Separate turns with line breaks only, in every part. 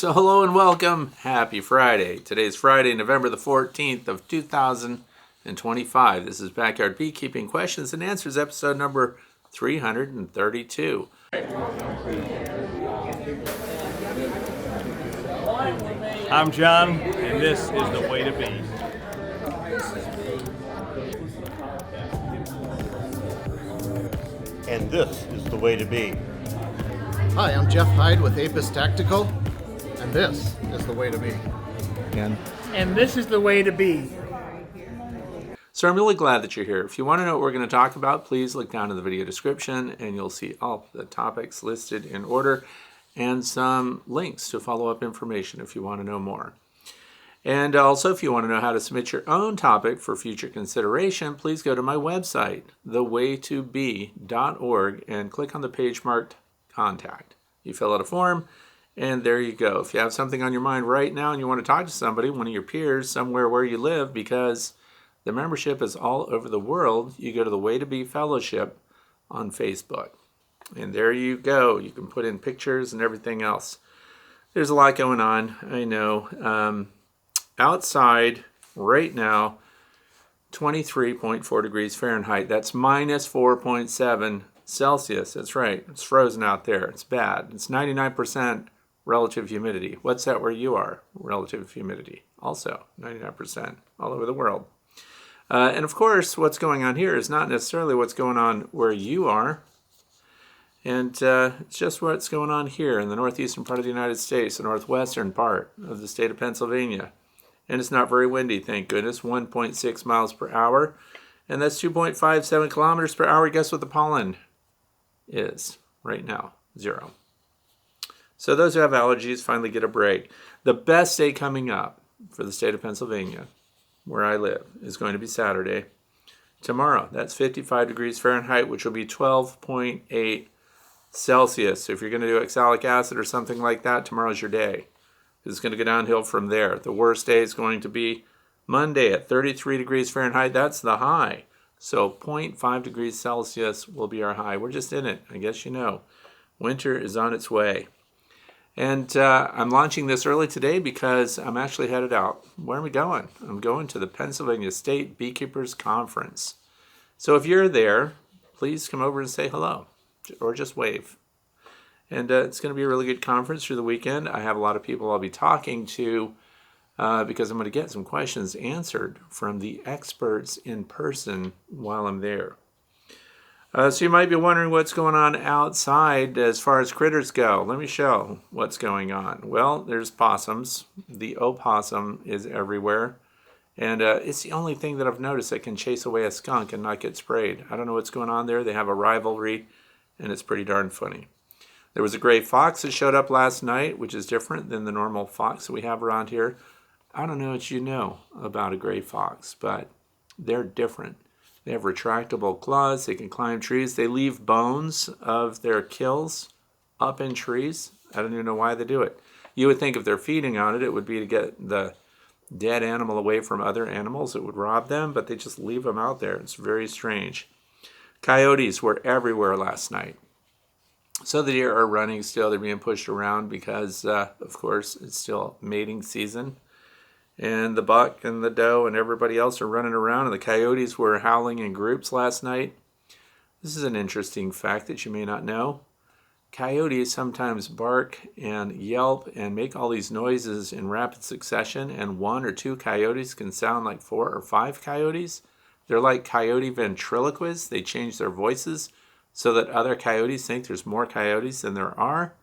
So hello and welcome. Happy Friday. Today's Friday, November the 14th of 2025. This is Backyard Beekeeping Questions and Answers, episode number 332.
I'm John, and this is the way to be.
And this is the way to be.
Hi, I'm Jeff Hyde with Apis Tactical, and this is the way to be.
And this is the way to be.
So I'm really glad that you're here. If you want to know what we're going to talk about, please look down in the video description and you'll see all the topics listed in order and some links to follow-up information if you want to know more. And also, if you want to know how to submit your own topic for future consideration, please go to my website, thewaytobe.org, and click on the page marked Contact. You fill out a form, and there you go. If you have something on your mind right now and you want to talk to somebody, one of your peers, somewhere where you live, because the membership is all over the world, you go to the Way to Be Fellowship on Facebook. And there you go. You can put in pictures and everything else. There's a lot going on, I know. Outside right now, 23.4 degrees Fahrenheit. That's minus 4.7 Celsius. That's right. It's frozen out there. It's bad. It's 99% relative humidity. What's that where you are? Relative humidity. Also 99% all over the world. And of course, what's going on here is not necessarily what's going on where you are. And it's just what's going on here in the northeastern part of the United States, the northwestern part of the state of Pennsylvania. And it's not very windy, thank goodness, 1.6 miles per hour. And that's 2.57 kilometers per hour. Guess what the pollen is right now? 0. So those who have allergies finally get a break. The best day coming up for the state of Pennsylvania, where I live, is going to be Saturday. Tomorrow, that's 55 degrees Fahrenheit, which will be 12.8 Celsius. So if you're going to do oxalic acid or something like that, tomorrow's your day. It's going to go downhill from there. The worst day is going to be Monday at 33 degrees Fahrenheit. That's the high. So 0.5 degrees Celsius will be our high. We're just in it, I guess you know. Winter is on its way. And I'm launching this early today because I'm actually headed out. Where am I going? I'm going to the Pennsylvania State Beekeepers Conference. So if you're there, please come over and say hello or just wave. And it's going to be a really good conference through the weekend. I have a lot of people I'll be talking to because I'm going to get some questions answered from the experts in person while I'm there. So you might be wondering what's going on outside as far as critters go. Let me show what's going on. Well, there's possums. The opossum is everywhere. And it's the only thing that I've noticed that can chase away a skunk and not get sprayed. I don't know what's going on there. They have a rivalry, and it's pretty darn funny. There was a gray fox that showed up last night, which is different than the normal fox that we have around here. I don't know what you know about a gray fox, but they're different. They have retractable claws. They can climb trees. They leave bones of their kills up in trees. I don't even know why they do it. You would think if they're feeding on it, it would be to get the dead animal away from other animals that would rob them, but they just leave them out there. It's very strange. Coyotes were everywhere last night. So the deer are running still. They're being pushed around because, of course, it's still mating season. And the buck and the doe and everybody else are running around. And the coyotes were howling in groups last night. This is an interesting fact that you may not know. Coyotes sometimes bark and yelp and make all these noises in rapid succession. And 1 or 2 coyotes can sound like 4 or 5 coyotes. They're like coyote ventriloquists. They change their voices so that other coyotes think there's more coyotes than there are,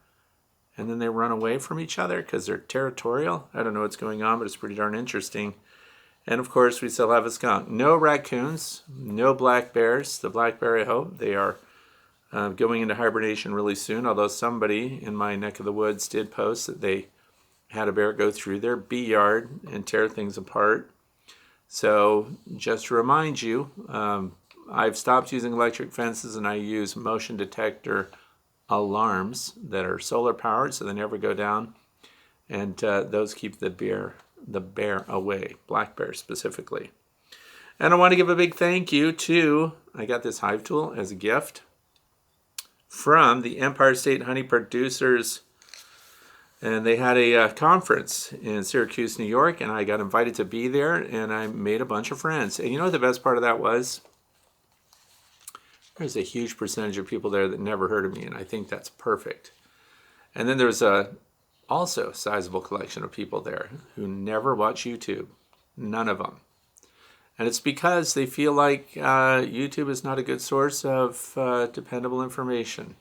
and then they run away from each other because they're territorial. I don't know what's going on, but it's pretty darn interesting. And of course, we still have a skunk. No raccoons, no black bears. The black bear, I hope, they are going into hibernation really soon, although somebody in my neck of the woods did post that they had a bear go through their bee yard and tear things apart. So just to remind you, I've stopped using electric fences and I use motion detector alarms that are solar powered so they never go down. And those keep the bear away, black bear specifically. And I want to give a big thank you to, I got this hive tool as a gift from the Empire State Honey Producers And they had a conference in Syracuse, New York, and I got invited to be there, and I made a bunch of friends. And you know what the best part of that was? There's a huge percentage of people there that never heard of me, and I think that's perfect. And then there's also a sizable collection of people there who never watch YouTube. None of them. And it's because they feel like YouTube is not a good source of dependable information.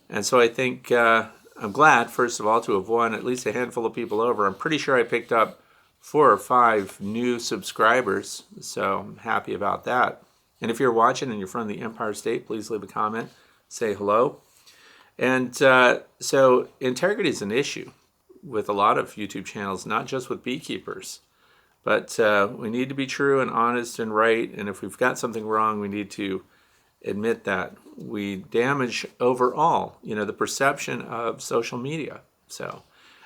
And so I think I'm glad, first of all, to have won at least a handful of people over. I'm pretty sure I picked up 4 or 5 new subscribers, so I'm happy about that. And if you're watching and you're from the Empire State, please leave a comment, say hello. And so integrity is an issue with a lot of YouTube channels, not just with beekeepers. But we need to be true and honest and right. And if we've got something wrong, we need to admit that. We damage overall, the perception of social media.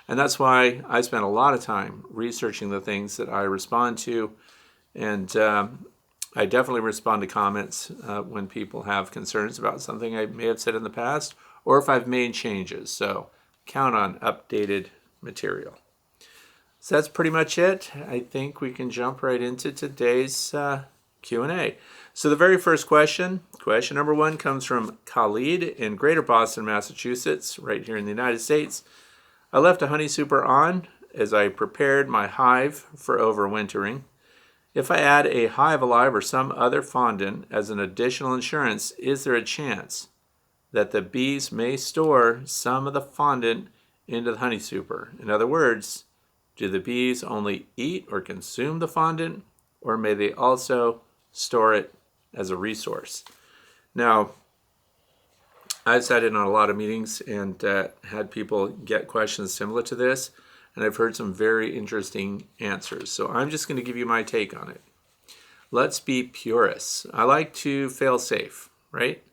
And that's why I spend a lot of time researching the things that I respond to. And I definitely respond to comments when people have concerns about something I may have said in the past, or if I've made changes. So count on updated material. So that's pretty much it. I think we can jump right into today's Q&A. So the very first question number 1, comes from Khalid in Greater Boston, Massachusetts, right here in the United States. I left a honey super on as I prepared my hive for overwintering. If I add a Hive Alive or some other fondant as an additional insurance, is there a chance that the bees may store some of the fondant into the honey super? In other words, do the bees only eat or consume the fondant, or may they also store it as a resource? Now, I've sat in on a lot of meetings and had people get questions similar to this, and I've heard some very interesting answers. So I'm just going to give you my take on it. Let's be purists. I like to fail safe, right?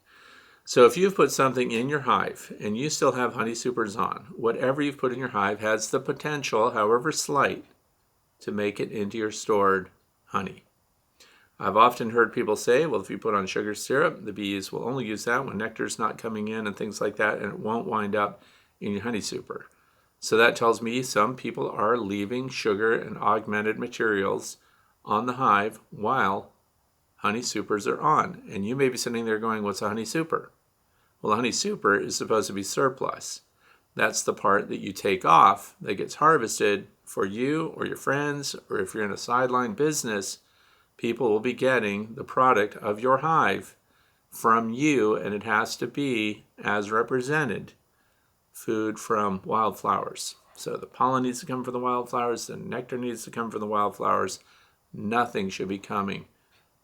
So if you've put something in your hive and you still have honey supers on, whatever you've put in your hive has the potential, however slight, to make it into your stored honey. I've often heard people say, well, if you put on sugar syrup, the bees will only use that when nectar's not coming in and things like that, and it won't wind up in your honey super. So that tells me some people are leaving sugar and augmented materials on the hive while honey supers are on. And you may be sitting there going, what's a honey super? Well, a honey super is supposed to be surplus. That's the part that you take off that gets harvested for you or your friends, or if you're in a sideline business, people will be getting the product of your hive from you, and it has to be, as represented, food from wildflowers. So the pollen needs to come from the wildflowers, the nectar needs to come from the wildflowers. Nothing should be coming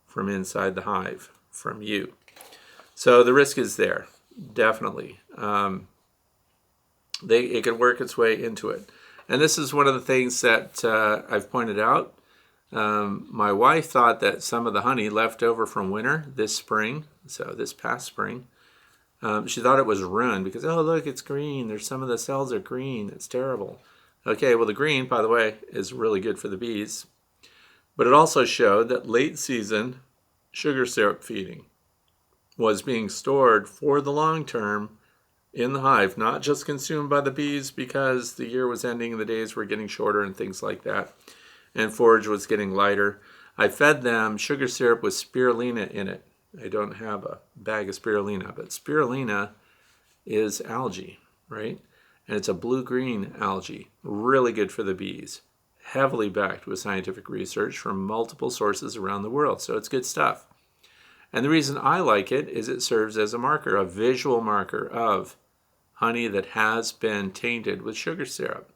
from inside the hive from you. So the risk is there, definitely. It can work its way into it. And this is one of the things that I've pointed out. My wife thought that some of the honey left over from winter this spring, so this past spring, she thought it was ruined because, oh, look, it's green. There's some of the cells are green. It's terrible. Okay, well, the green, by the way, is really good for the bees. But it also showed that late season sugar syrup feeding was being stored for the long term in the hive, not just consumed by the bees because the year was ending and the days were getting shorter and things like that, and forage was getting lighter. I fed them sugar syrup with spirulina in it. I don't have a bag of spirulina, but spirulina is algae, right? And it's a blue-green algae, really good for the bees, heavily backed with scientific research from multiple sources around the world, so it's good stuff. And the reason I like it is it serves as a marker, a visual marker of honey that has been tainted with sugar syrup.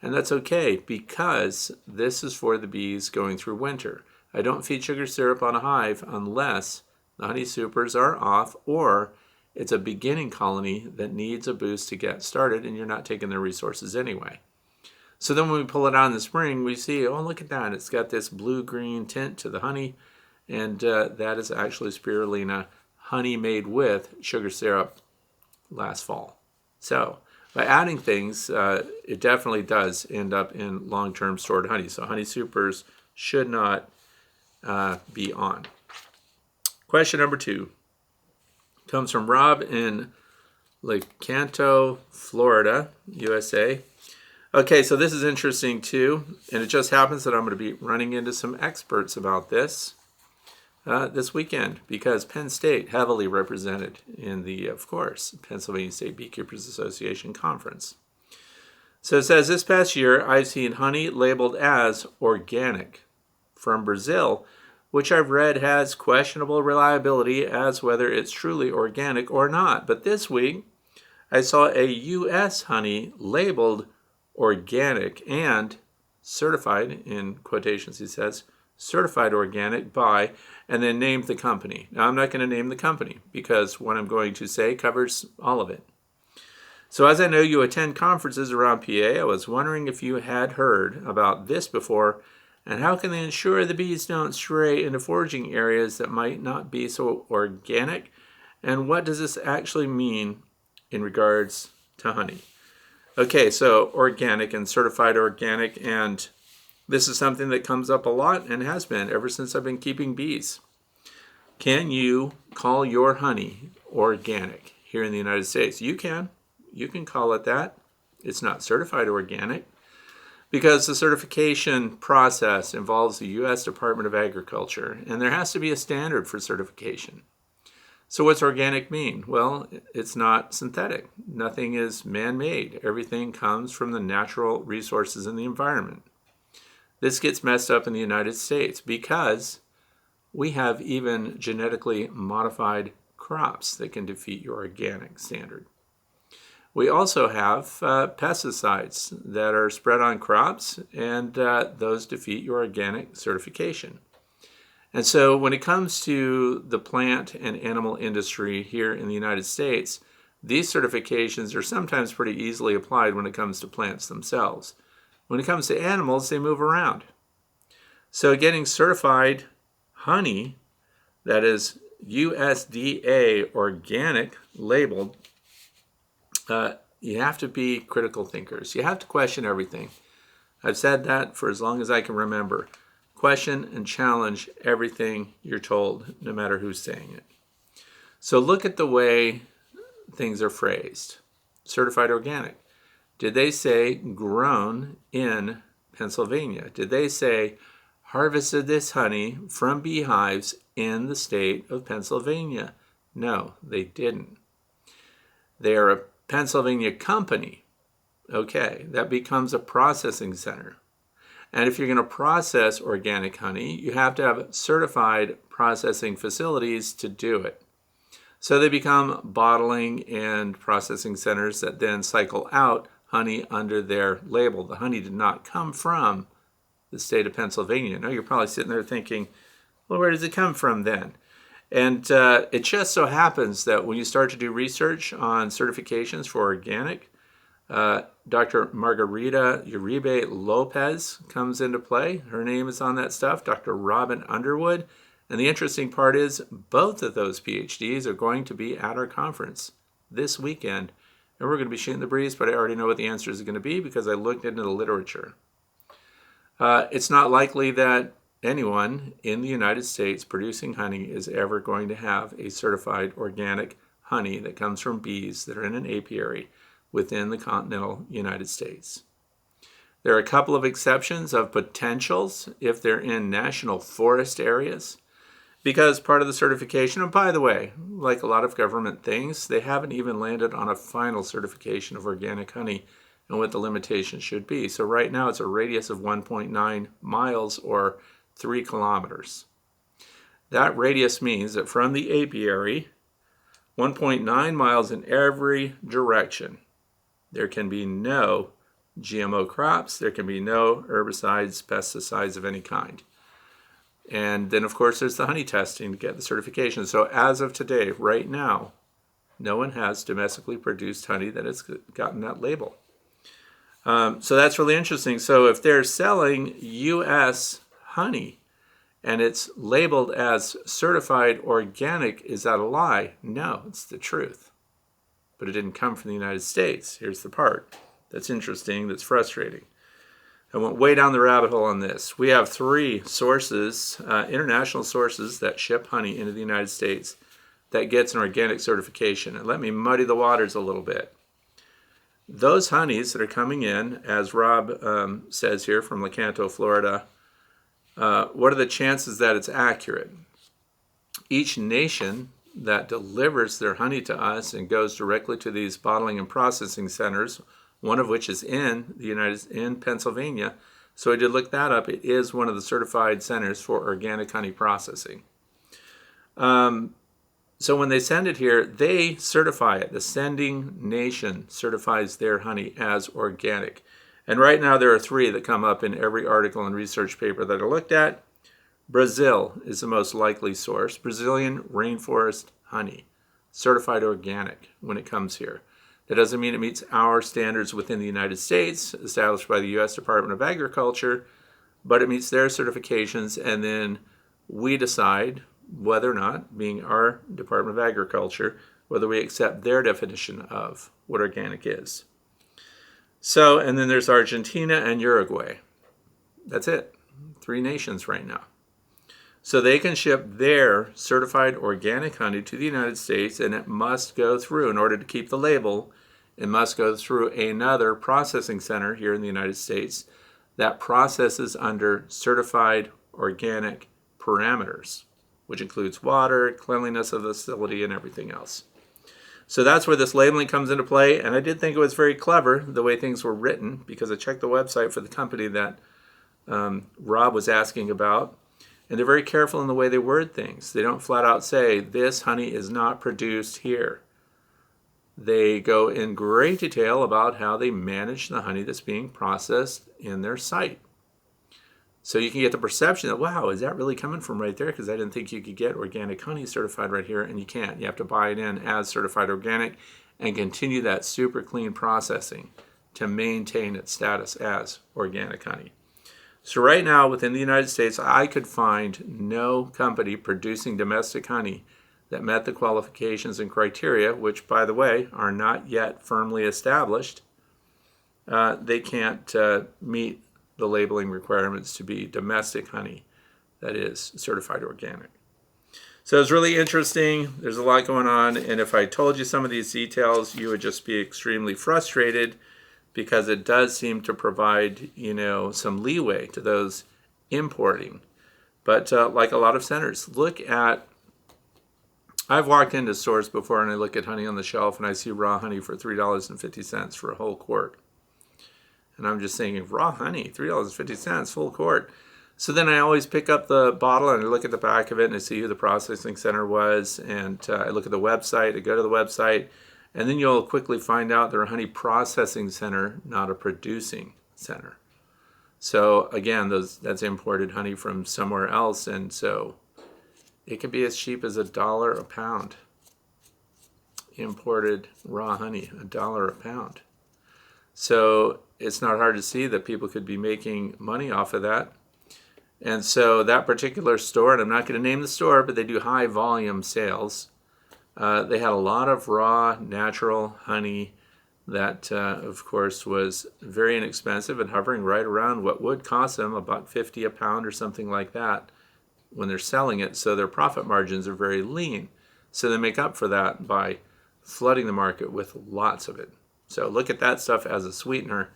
And that's okay because this is for the bees going through winter. I don't feed sugar syrup on a hive unless the honey supers are off or it's a beginning colony that needs a boost to get started and you're not taking their resources anyway. So then when we pull it out in the spring, we see, oh, look at that. It's got this blue-green tint to the honey, and that is actually spirulina, honey made with sugar syrup last fall. So by adding things, it definitely does end up in long-term stored honey. So honey supers should not be on. Question number 2 comes from Rob in Lecanto, Florida, USA. Okay, so this is interesting too, and it just happens that I'm going to be running into some experts about this this weekend because Penn State heavily represented in the, of course, Pennsylvania State Beekeepers Association conference. So it says, this past year, I've seen honey labeled as organic from Brazil, which I've read has questionable reliability as whether it's truly organic or not. But this week, I saw a U.S. honey labeled organic and certified, in quotations he says, certified organic by, and then named the company. Now I'm not going to name the company because what I'm going to say covers all of it. So as I know you attend conferences around PA, I was wondering if you had heard about this before, and how can they ensure the bees don't stray into foraging areas that might not be so organic, and what does this actually mean in regards to honey? Okay, so organic and certified organic, and this is something that comes up a lot and has been ever since I've been keeping bees. Can you call your honey organic here in the United States? You can. You can call it that. It's not certified organic because the certification process involves the U.S. Department of Agriculture, and there has to be a standard for certification. So what's organic mean? Well, it's not synthetic. Nothing is man-made. Everything comes from the natural resources in the environment. This gets messed up in the United States because we have even genetically modified crops that can defeat your organic standard. We also have pesticides that are spread on crops, and those defeat your organic certification. And so when it comes to the plant and animal industry here in the United States, these certifications are sometimes pretty easily applied when it comes to plants themselves. When it comes to animals, they move around. So getting certified honey that is USDA organic labeled, you have to be critical thinkers. You have to question everything. I've said that for as long as I can remember. Question and challenge everything you're told, no matter who's saying it. So look at the way things are phrased. Certified organic. Did they say grown in Pennsylvania? Did they say harvested this honey from beehives in the state of Pennsylvania? No, they didn't. They are a Pennsylvania company. Okay, that becomes a processing center. And if you're going to process organic honey, you have to have certified processing facilities to do it. So they become bottling and processing centers that then cycle out honey under their label. The honey did not come from the state of Pennsylvania. Now you're probably sitting there thinking, well, where does it come from then? And it just so happens that when you start to do research on certifications for organic, Dr. Margarita Uribe Lopez comes into play. Her name is on that stuff, Dr. Robin Underwood. And the interesting part is both of those PhDs are going to be at our conference this weekend. And we're going to be shooting the breeze, but I already know what the answers are going to be because I looked into the literature. It's not likely that anyone in the United States producing honey is ever going to have a certified organic honey that comes from bees that are in an apiary within the continental United States. There are a couple of exceptions of potentials if they're in national forest areas, because part of the certification, and by the way, like a lot of government things, they haven't even landed on a final certification of organic honey and what the limitations should be. So right now it's a radius of 1.9 miles or 3 kilometers. That radius means that from the apiary, 1.9 miles in every direction, there can be no GMO crops, there can be no herbicides, pesticides of any kind. And then, of course, there's the honey testing to get the certification. So as of today, right now, no one has domestically produced honey that has gotten that label. So that's really interesting. So if they're selling U.S. honey and it's labeled as certified organic, is that a lie? No, it's the truth. But it didn't come from the United States. Here's the part that's interesting, that's frustrating. I went way down the rabbit hole on this. We have 3 sources, international sources that ship honey into the United States that gets an organic certification. And let me muddy the waters a little bit. Those honeys that are coming in, as Rob says here from Lecanto, Florida, what are the chances that it's accurate? Each nation that delivers their honey to us and goes directly to these bottling and processing centers, one of which is in Pennsylvania. So I did look that up. It is one of the certified centers for organic honey processing. So when they send it here, they certify it. The sending nation certifies their honey as organic. And right now there are 3 that come up in every article and research paper that I looked at. Brazil is the most likely source. Brazilian rainforest honey, certified organic when it comes here. That doesn't mean it meets our standards within the United States, established by the U.S. Department of Agriculture, but it meets their certifications, and then we decide whether or not, being our Department of Agriculture, whether we accept their definition of what organic is. So, and then there's Argentina and Uruguay. That's it. 3 nations right now. So they can ship their certified organic honey to the United States, and it must go through, in order to keep the label, it must go through another processing center here in the United States that processes under certified organic parameters, which includes water, cleanliness of the facility, and everything else. So that's where this labeling comes into play, and I did think it was very clever the way things were written, because I checked the website for the company that Rob was asking about, and they're very careful in the way they word things. They don't flat out say, this honey is not produced here. They go in great detail about how they manage the honey that's being processed in their site. So you can get the perception that, wow, is that really coming from right there? Because I didn't think you could get organic honey certified right here, and you can't. You have to buy it in as certified organic and continue that super clean processing to maintain its status as organic honey. So right now within the United States, I could find no company producing domestic honey that met the qualifications and criteria, which, by the way, are not yet firmly established. They can't meet the labeling requirements to be domestic honey that is certified organic. So it's really interesting. There's a lot going on, and if I told you some of these details, you would just be extremely frustrated, because it does seem to provide, some leeway to those importing. But like a lot of centers, I've walked into stores before and I look at honey on the shelf and I see raw honey for $3.50 for a whole quart. And I'm just thinking, raw honey, $3.50, full quart. So then I always pick up the bottle and I look at the back of it and I see who the processing center was, and I look at the website, I go to the website, and then you'll quickly find out they're a honey processing center, not a producing center. So again, that's imported honey from somewhere else, and so it can be as cheap as $1 a pound. Imported raw honey, $1 a pound. So it's not hard to see that people could be making money off of that. And so that particular store, and I'm not going to name the store, but they do high volume sales. They had a lot of raw, natural honey that, of course, was very inexpensive and hovering right around what would cost them about $1.50 a pound or something like that when they're selling it. So their profit margins are very lean. So they make up for that by flooding the market with lots of it. So look at that stuff as a sweetener.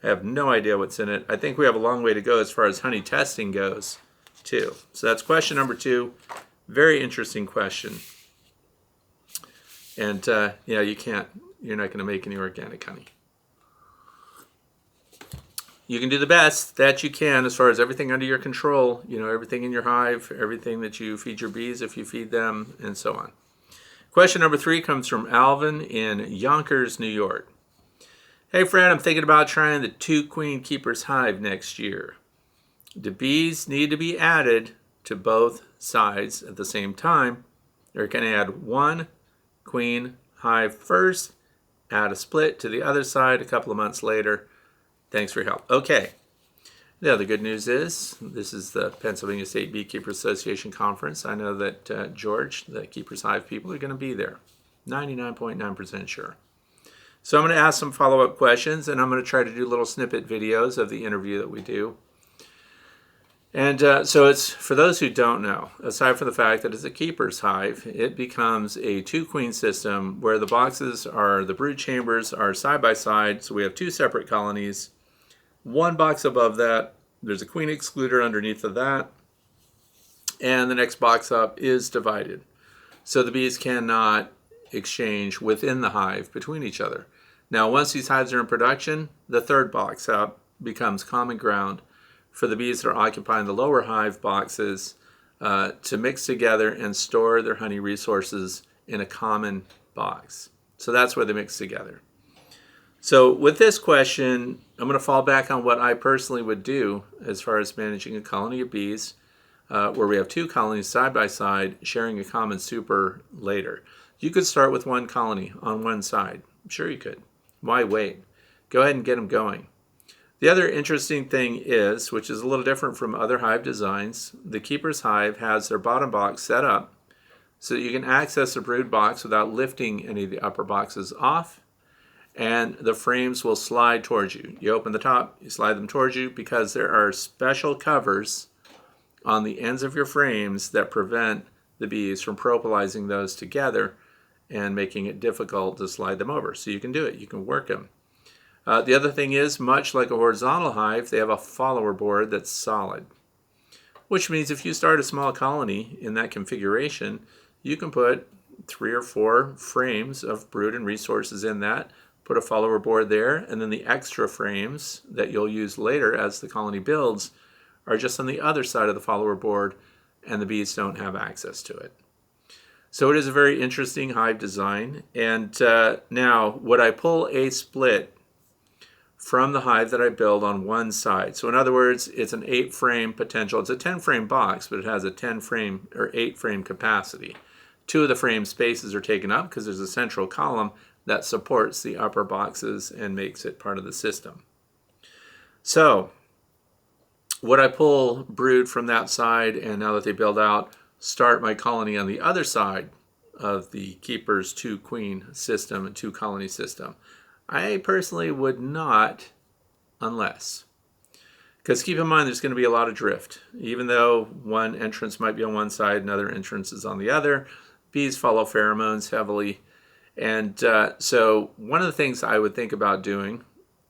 I have no idea what's in it. I think we have a long way to go as far as honey testing goes, too. So that's question number 2. Very interesting question. And you're not going to make any organic honey. You can do the best that you can as far as everything under your control, everything in your hive, everything that you feed your bees if you feed them, and so on. Question number 3 comes from Alvin in Yonkers, New York. Hey Fred, I'm thinking about trying the 2 queen keepers hive next year. Do bees need to be added to both sides at the same time, or can I add 1 queen hive first, add a split to the other side a couple of months later? Thanks for your help. Okay. The other good news is this is the Pennsylvania State Beekeepers Association Conference. I know that George, the Keepers Hive people, are going to be there. 99.9% sure. So I'm going to ask some follow-up questions, and I'm going to try to do little snippet videos of the interview that we do. And so it's, for those who don't know, aside from the fact that it's a keeper's hive, it becomes a 2-queen system where the boxes are, the brood chambers are side by side. So we have 2 separate colonies. One box above that, there's a queen excluder underneath of that. And the next box up is divided. So the bees cannot exchange within the hive between each other. Now, once these hives are in production, the 3rd box up becomes common ground for the bees that are occupying the lower hive boxes to mix together and store their honey resources in a common box. So that's where they mix together. So with this question, I'm going to fall back on what I personally would do as far as managing a colony of bees, where we have 2 colonies side by side sharing a common super later. You could start with 1 colony on one side. Sure you could. Why wait? Go ahead and get them going. The other interesting thing is, which is a little different from other hive designs, the keeper's hive has their bottom box set up so that you can access the brood box without lifting any of the upper boxes off, and the frames will slide towards you. You open the top, you slide them towards you because there are special covers on the ends of your frames that prevent the bees from propolising those together and making it difficult to slide them over. So you can do it, you can work them. The other thing is, much like a horizontal hive, they have a follower board that's solid, which means if you start a small colony in that configuration, you can put 3 or 4 frames of brood and resources in that, put a follower board there, and then the extra frames that you'll use later as the colony builds are just on the other side of the follower board, and the bees don't have access to it. So it is a very interesting hive design. And now, would I pull a split from the hive that I build on one side? So in other words, it's an 8-frame potential. It's a 10-frame box, but it has a 10-frame or 8-frame capacity. 2 of the frame spaces are taken up because there's a central column that supports the upper boxes and makes it part of the system. So would I pull brood from that side, and now that they build out, start my colony on the other side of the keeper's 2-queen system and 2-colony system? I personally would not, unless. Because keep in mind, there's going to be a lot of drift. Even though one entrance might be on one side and other entrance is on the other, bees follow pheromones heavily. And so one of the things I would think about doing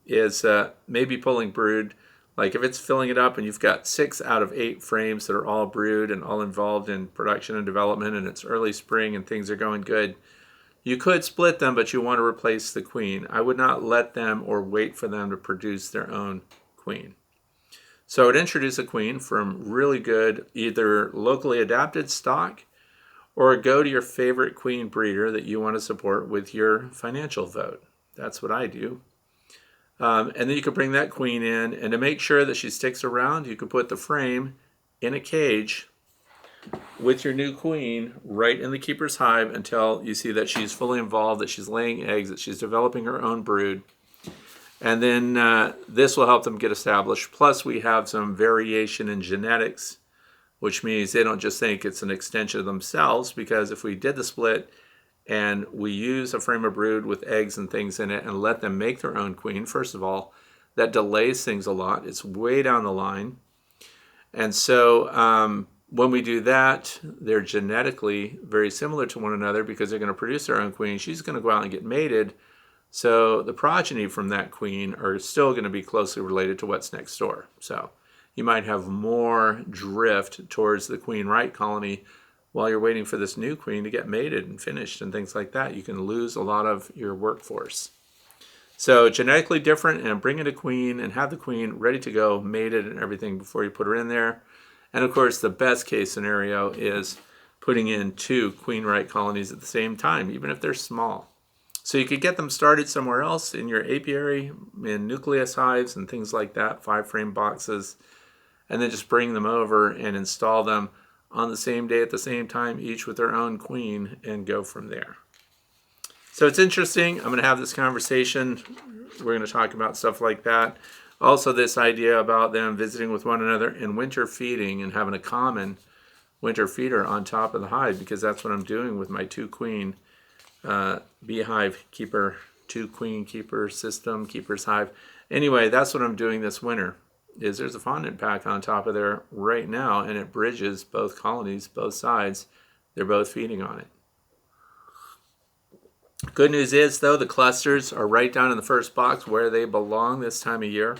is maybe pulling brood. Like if it's filling it up and you've got 6 out of 8 frames that are all brood and all involved in production and development, and it's early spring and things are going good, you could split them, but you want to replace the queen. I would not let them or wait for them to produce their own queen. So I would introduce a queen from really good, either locally adapted stock, or go to your favorite queen breeder that you want to support with your financial vote. That's what I do. And then you could bring that queen in, and to make sure that she sticks around, you could put the frame in a cage with your new queen right in the keeper's hive until you see that she's fully involved, that she's laying eggs, that she's developing her own brood. And then this will help them get established. Plus, we have some variation in genetics, which means they don't just think it's an extension of themselves, because if we did the split and we use a frame of brood with eggs and things in it and let them make their own queen, first of all, that delays things a lot. It's way down the line. And so when we do that, they're genetically very similar to one another because they're going to produce their own queen. She's going to go out and get mated. So the progeny from that queen are still going to be closely related to what's next door. So you might have more drift towards the queen right colony while you're waiting for this new queen to get mated and finished and things like that. You can lose a lot of your workforce. So genetically different, and bring in a queen and have the queen ready to go, mated and everything before you put her in there. And of course, the best case scenario is putting in 2 queen right colonies at the same time, even if they're small. So you could get them started somewhere else in your apiary, in nucleus hives and things like that, 5-frame boxes, and then just bring them over and install them on the same day at the same time, each with their own queen, and go from there. So it's interesting. I'm going to have this conversation. We're going to talk about stuff like that. Also, this idea about them visiting with one another and winter feeding and having a common winter feeder on top of the hive, because that's what I'm doing with my 2-queen beehive keeper, 2-queen keeper system, keeper's hive. Anyway, that's what I'm doing this winter. is there's a fondant pack on top of there right now, and it bridges both colonies, both sides. They're both feeding on it. Good news is, though, the clusters are right down in the first box where they belong this time of year.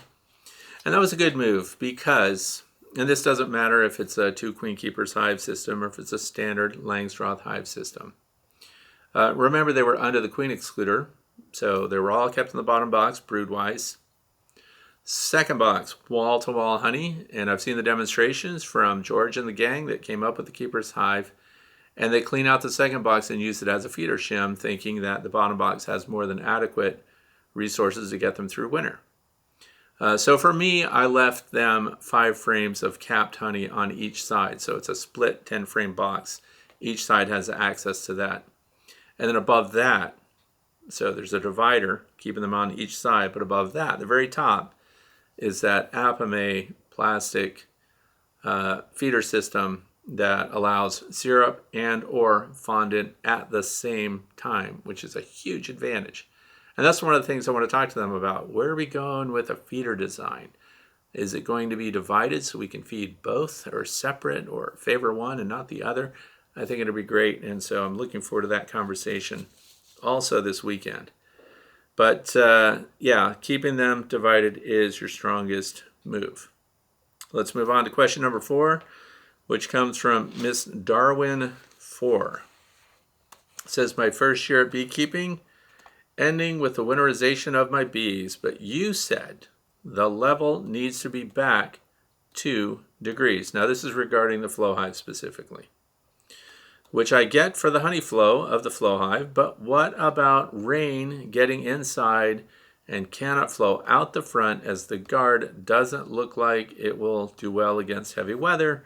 And that was a good move because, and this doesn't matter if it's a 2 queen keepers hive system or if it's a standard Langstroth hive system. Remember, they were under the queen excluder, so they were all kept in the bottom box, brood-wise. Second box, wall-to-wall honey, and I've seen the demonstrations from George and the gang that came up with the keeper's hive, and they clean out the second box and use it as a feeder shim, thinking that the bottom box has more than adequate resources to get them through winter. So for me, I left them 5 frames of capped honey on each side, so it's a split 10-frame box. Each side has access to that. And then above that, so there's a divider keeping them on each side, but above that, the very top, is that Apame plastic feeder system that allows syrup and or fondant at the same time, which is a huge advantage. And that's one of the things I want to talk to them about. Where are we going with a feeder design? Is it going to be divided so we can feed both, or separate, or favor one and not the other? I think it'll be great, and so I'm looking forward to that conversation also this weekend. But yeah, keeping them divided is your strongest move. Let's move on to question number 4, which comes from Miss Darwin 4. It says, my first year at beekeeping, ending with the winterization of my bees, but you said the level needs to be back 2 degrees. Now this is regarding the flow hive specifically, which I get for the honey flow of the flow hive, but what about rain getting inside and cannot flow out the front, as the guard doesn't look like it will do well against heavy weather?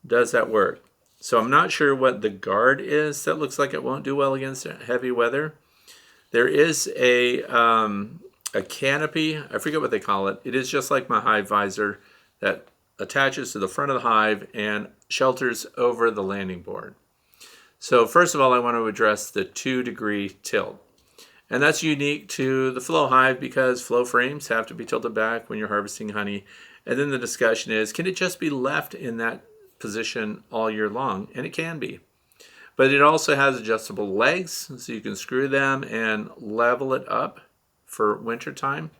Does that work? So I'm not sure what the guard is that looks like it won't do well against heavy weather. There is a canopy, I forget what they call it. It is just like my hive visor that attaches to the front of the hive and shelters over the landing board. So first of all, I want to address the 2-degree tilt. And that's unique to the flow hive because flow frames have to be tilted back when you're harvesting honey. And then the discussion is, can it just be left in that position all year long? And it can be. But it also has adjustable legs, so you can screw them and level it up for winter time.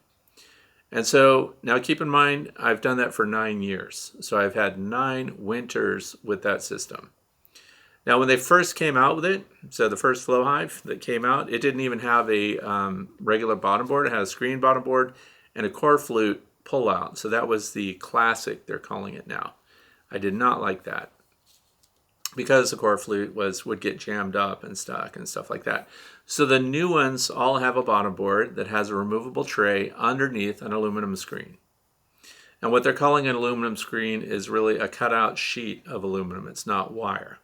And so now keep in mind, I've done that for 9 years. So I've had 9 winters with that system. Now when they first came out with it, so the first flow hive that came out, it didn't even have a regular bottom board. It had a screen bottom board and a core flute pull out. So that was the classic, they're calling it now. I did not like that, because the core flute would get jammed up and stuck and stuff like that. So the new ones all have a bottom board that has a removable tray underneath an aluminum screen. And what they're calling an aluminum screen is really a cutout sheet of aluminum. It's not wire.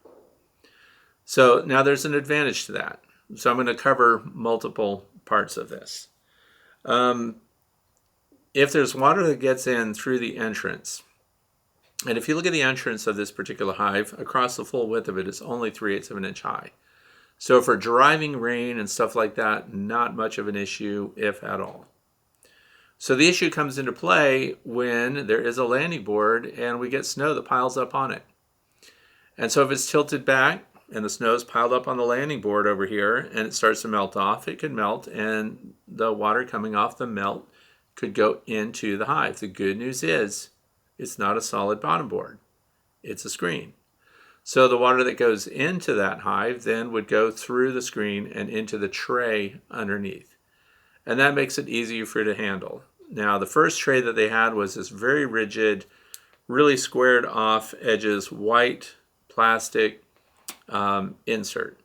So now there's an advantage to that. So I'm going to cover multiple parts of this. If there's water that gets in through the entrance, and if you look at the entrance of this particular hive, across the full width of it is only 3/8 of an inch high. So for driving rain and stuff like that, not much of an issue, if at all. So the issue comes into play when there is a landing board and we get snow that piles up on it. And so if it's tilted back and the snow is piled up on the landing board over here and it starts to melt off, it could melt and the water coming off the melt could go into the hive. The good news is, it's not a solid bottom board. It's a screen. So the water that goes into that hive then would go through the screen and into the tray underneath. And that makes it easier for you to handle. Now, the first tray that they had was this very rigid, really squared off edges, white plastic insert.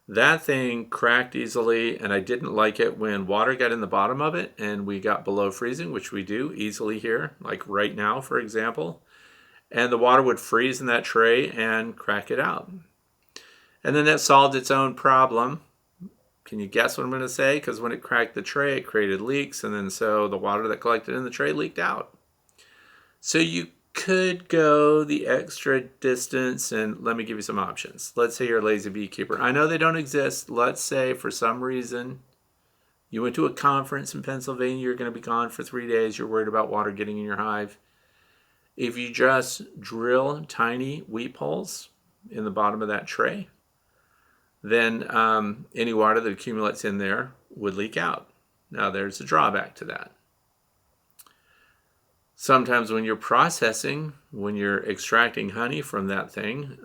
That thing cracked easily, and I didn't like it when water got in the bottom of it and we got below freezing, which we do easily here, like right now, for example. And the water would freeze in that tray and crack it out. And then that solved its own problem. Can you guess what I'm going to say? Because when it cracked the tray, it created leaks, and then so the water that collected in the tray leaked out. So you could go the extra distance, and let me give you some options. Let's say you're a lazy beekeeper. I know they don't exist. Let's say for some reason You went to a conference in Pennsylvania, you're going to be gone for 3 days, you're worried about water getting in your hive. If you just drill tiny weep holes in the bottom of that tray, then any water that accumulates in there would leak out. Now there's a drawback to that. Sometimes when you're processing, when you're extracting honey from that thing,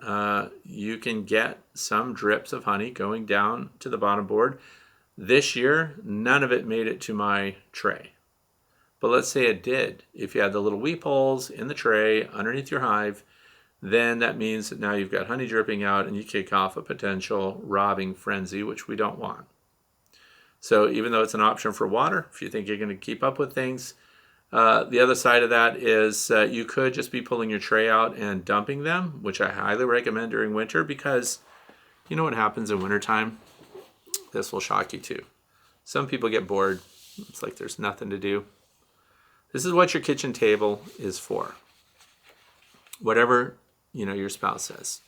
you can get some drips of honey going down to the bottom board. This year, none of it made it to my tray. But let's say it did. If you had the little weep holes in the tray underneath your hive, then that means that now you've got honey dripping out and you kick off a potential robbing frenzy, which we don't want. So even though it's an option for water, if you think you're going to keep up with things, the other side of that is you could just be pulling your tray out and dumping them, which I highly recommend during winter, because you know what happens in wintertime? This will shock you too. Some people get bored. It's like there's nothing to do. This is what your kitchen table is for. Whatever, your spouse says.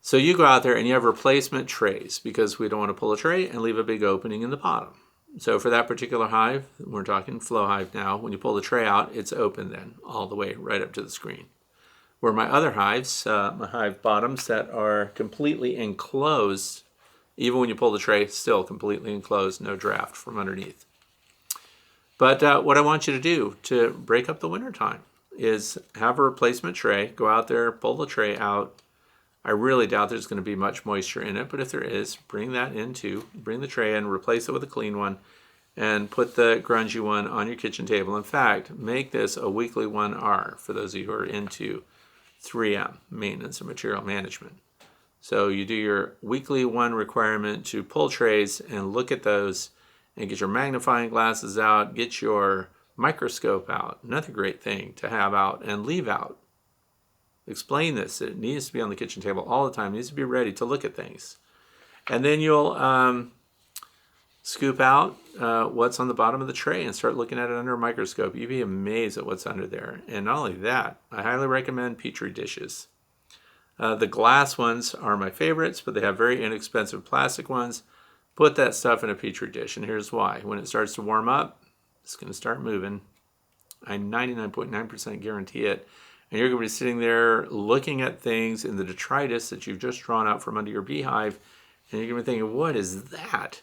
So you go out there and you have replacement trays, because we don't want to pull a tray and leave a big opening in the bottom. So for that particular hive, we're talking flow hive now, when you pull the tray out, it's open then all the way right up to the screen. Where my other hives, my hive bottoms that are completely enclosed, even when you pull the tray, still completely enclosed, no draft from underneath. But what I want you to do to break up the winter time is have a replacement tray, go out there, pull the tray out. I really doubt there's going to be much moisture in it, but if there is, bring the tray in, replace it with a clean one, and put the grungy one on your kitchen table. In fact, make this a weekly 1R for those of you who are into 3M, maintenance and material management. So you do your weekly 1 requirement to pull trays and look at those and get your magnifying glasses out, get your microscope out, another great thing to have out and leave out. Explain this. It needs to be on the kitchen table all the time. It needs to be ready to look at things. And then you'll scoop out what's on the bottom of the tray and start looking at it under a microscope. You'd be amazed at what's under there. And not only that, I highly recommend Petri dishes. The glass ones are my favorites, but they have very inexpensive plastic ones. Put that stuff in a Petri dish, and here's why. When it starts to warm up, it's going to start moving. I 99.9% guarantee it. And you're going to be sitting there looking at things in the detritus that you've just drawn out from under your beehive, and you're going to be thinking, what is that?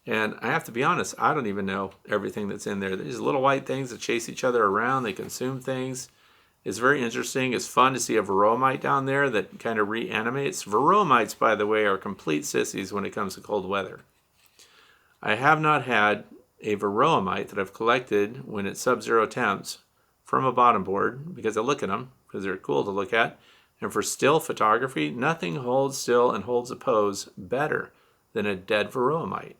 And I have to be honest, I don't even know everything that's in there. These little white things that chase each other around, they consume things. It's very interesting. It's fun to see a varroa mite down there that kind of reanimates. Varroa mites, by the way, are complete sissies when it comes to cold weather. I have not had a varroa mite that I've collected when it's sub-zero temps from a bottom board, because I look at them, because they're cool to look at. And for still photography, nothing holds still and holds a pose better than a dead varroa mite.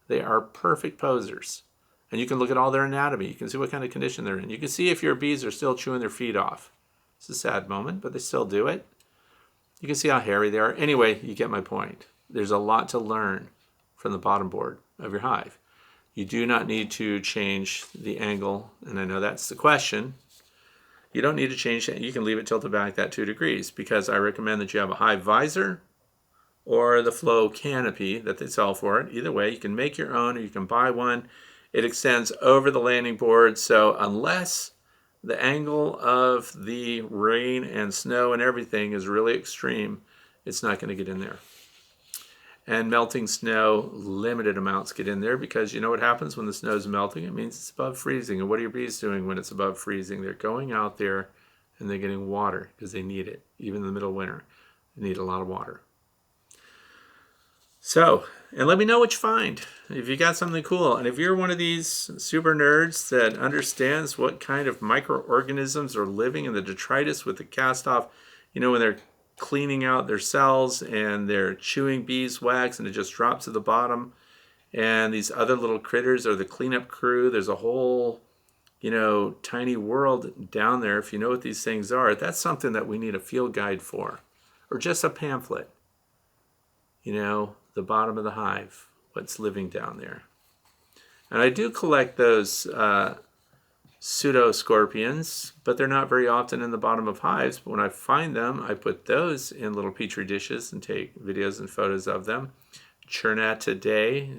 They are perfect posers. And you can look at all their anatomy. You can see what kind of condition they're in. You can see if your bees are still chewing their feet off. It's a sad moment, but they still do it. You can see how hairy they are. Anyway, you get my point. There's a lot to learn from the bottom board of your hive. You do not need to change the angle, and I know that's the question. You don't need to change it. You can leave it tilted back that 2 degrees, because I recommend that you have a hive visor or the flow canopy that they sell for it. Either way, you can make your own or you can buy one. It extends over the landing board, so unless the angle of the rain and snow and everything is really extreme, it's not going to get in there. And melting snow, limited amounts get in there, because you know what happens when the snow's melting? It means it's above freezing. And what are your bees doing when it's above freezing? They're going out there and they're getting water, because they need it. Even in the middle of winter, they need a lot of water. So, and let me know what you find. If you got something cool, and if you're one of these super nerds that understands what kind of microorganisms are living in the detritus with the cast off, when they're cleaning out their cells and they're chewing beeswax and it just drops to the bottom, and these other little critters are the cleanup crew. There's a whole, tiny world down there. If you know what these things are, that's something that we need a field guide for, or just a pamphlet. The bottom of the hive, what's living down there. And I do collect those pseudo-scorpions, but they're not very often in the bottom of hives. But when I find them, I put those in little petri dishes and take videos and photos of them, Chernatidae,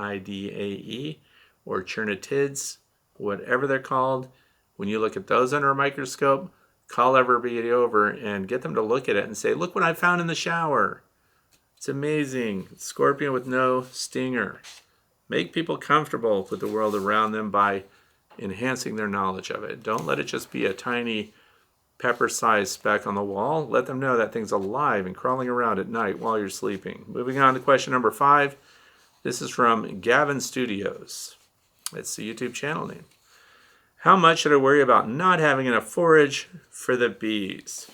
Chernatidae, or Chernatids, whatever they're called. When you look at those under a microscope, call everybody over and get them to look at it and say, look what I found in the shower. It's amazing. Scorpion with no stinger. Make people comfortable with the world around them by enhancing their knowledge of it. Don't let it just be a tiny pepper-sized speck on the wall. Let them know that thing's alive and crawling around at night while you're sleeping. Moving on to question number 5. This is from Gavin Studios. It's the YouTube channel name. How much should I worry about not having enough forage for the bees?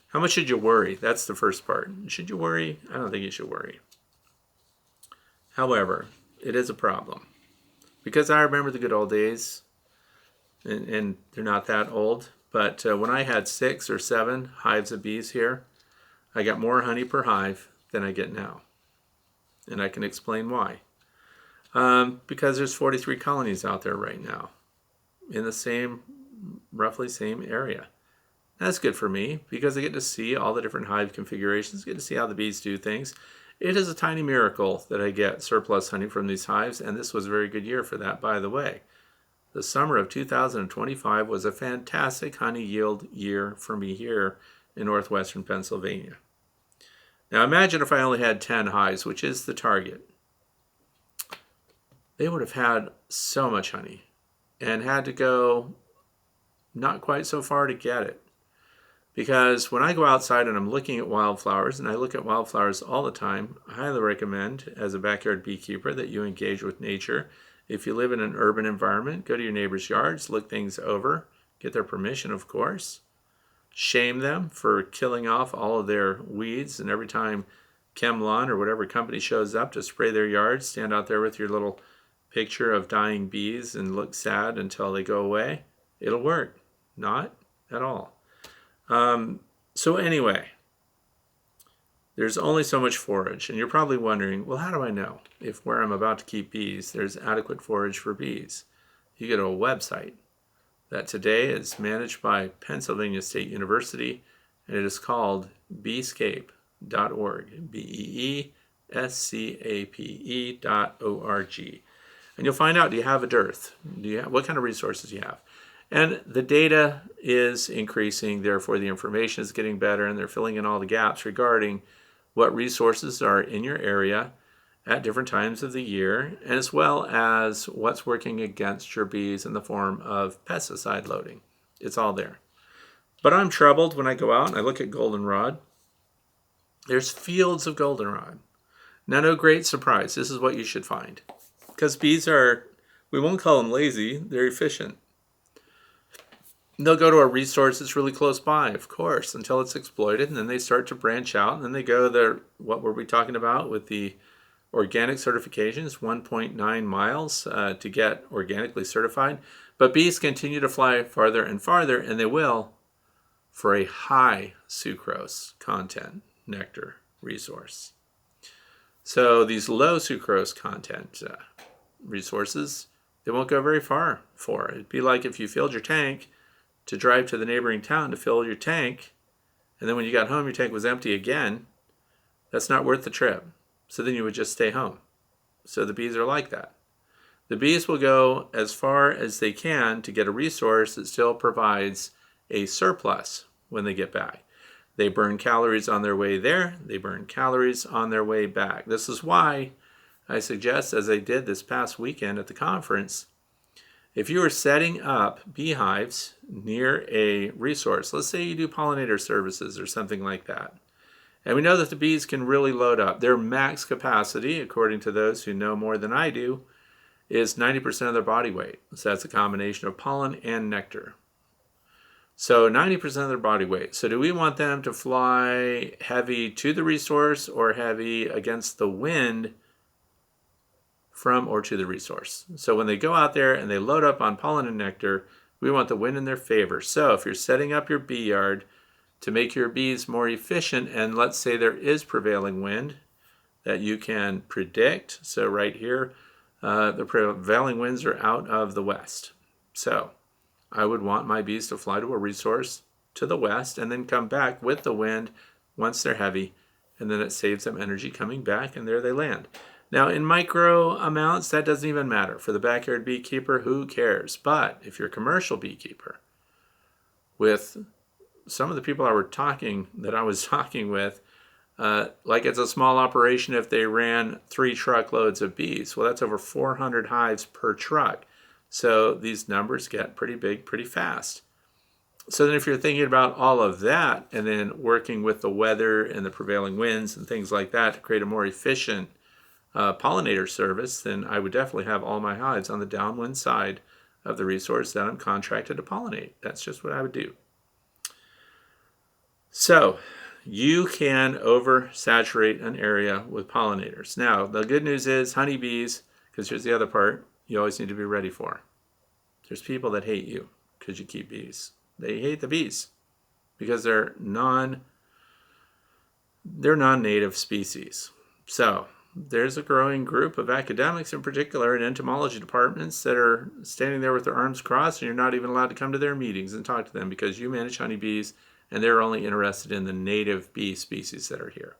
How much should you worry? That's the first part. Should you worry? I don't think you should worry. However, it is a problem. Because I remember the good old days, and they're not that old, but when I had 6 or 7 hives of bees here, I got more honey per hive than I get now. And I can explain why. Because there's 43 colonies out there right now in the roughly same area. That's good for me because I get to see all the different hive configurations, get to see how the bees do things. It is a tiny miracle that I get surplus honey from these hives, and this was a very good year for that, by the way. The summer of 2025 was a fantastic honey yield year for me here in northwestern Pennsylvania. Now imagine if I only had 10 hives, which is the target. They would have had so much honey and had to go not quite so far to get it. Because when I go outside and I'm looking at wildflowers, and I look at wildflowers all the time, I highly recommend as a backyard beekeeper that you engage with nature. If you live in an urban environment, go to your neighbor's yards, look things over, get their permission, of course. Shame them for killing off all of their weeds, and every time ChemLawn or whatever company shows up to spray their yards, stand out there with your little picture of dying bees and look sad until they go away. It'll work. Not at all. So anyway, there's only so much forage, and you're probably wondering, well, how do I know if where I'm about to keep bees, there's adequate forage for bees? You go to a website that today is managed by Pennsylvania State University, and it is called beescape.org, beescape.org. And you'll find out, do you have a dearth? What kind of resources do you have? And the data is increasing, therefore the information is getting better, and they're filling in all the gaps regarding what resources are in your area at different times of the year, as well as what's working against your bees in the form of pesticide loading. It's all there. But I'm troubled when I go out and I look at goldenrod. There's fields of goldenrod. Now, no great surprise. This is what you should find. Because bees are, we won't call them lazy, they're efficient. They'll go to a resource that's really close by, of course, until it's exploited, and then they start to branch out, and then they go there. What were we talking about with the organic certifications? 1.9 miles to get organically certified. But bees continue to fly farther and farther, and they will, for a high sucrose content nectar resource. So these low sucrose content resources, they won't go very far for. It'd be like if you filled your tank to drive to the neighboring town to fill your tank, and then when you got home your tank was empty again. That's not worth the trip. So then you would just stay home. So the bees are like that. The bees will go as far as they can to get a resource that still provides a surplus when they get back. They burn calories on their way there. They burn calories on their way back. This is why I suggest, as I did this past weekend at the conference, if you are setting up beehives near a resource, let's say you do pollinator services or something like that, and we know that the bees can really load up. Their max capacity, according to those who know more than I do, is 90% of their body weight. So that's a combination of pollen and nectar. So 90% of their body weight. So do we want them to fly heavy to the resource or heavy against the wind from or to the resource? So when they go out there and they load up on pollen and nectar, we want the wind in their favor. So if you're setting up your bee yard to make your bees more efficient, and let's say there is prevailing wind that you can predict. So right here, the prevailing winds are out of the west. So I would want my bees to fly to a resource to the west and then come back with the wind once they're heavy and then it saves them energy coming back, and there they land. Now, in micro amounts, that doesn't even matter. For the backyard beekeeper, who cares? But if you're a commercial beekeeper, with some of the people that I was talking with, like it's a small operation if they ran 3 truckloads of bees. Well, that's over 400 hives per truck. So these numbers get pretty big pretty fast. So then if you're thinking about all of that and then working with the weather and the prevailing winds and things like that to create a more efficient pollinator service, then I would definitely have all my hives on the downwind side of the resource that I'm contracted to pollinate. That's just what I would do. So you can oversaturate an area with pollinators. Now, the good news is honeybees, because here's the other part, you always need to be ready for. There's people that hate you because you keep bees. They hate the bees because they're non-native species. So there's a growing group of academics in particular in entomology departments that are standing there with their arms crossed, and you're not even allowed to come to their meetings and talk to them because you manage honeybees and they're only interested in the native bee species that are here.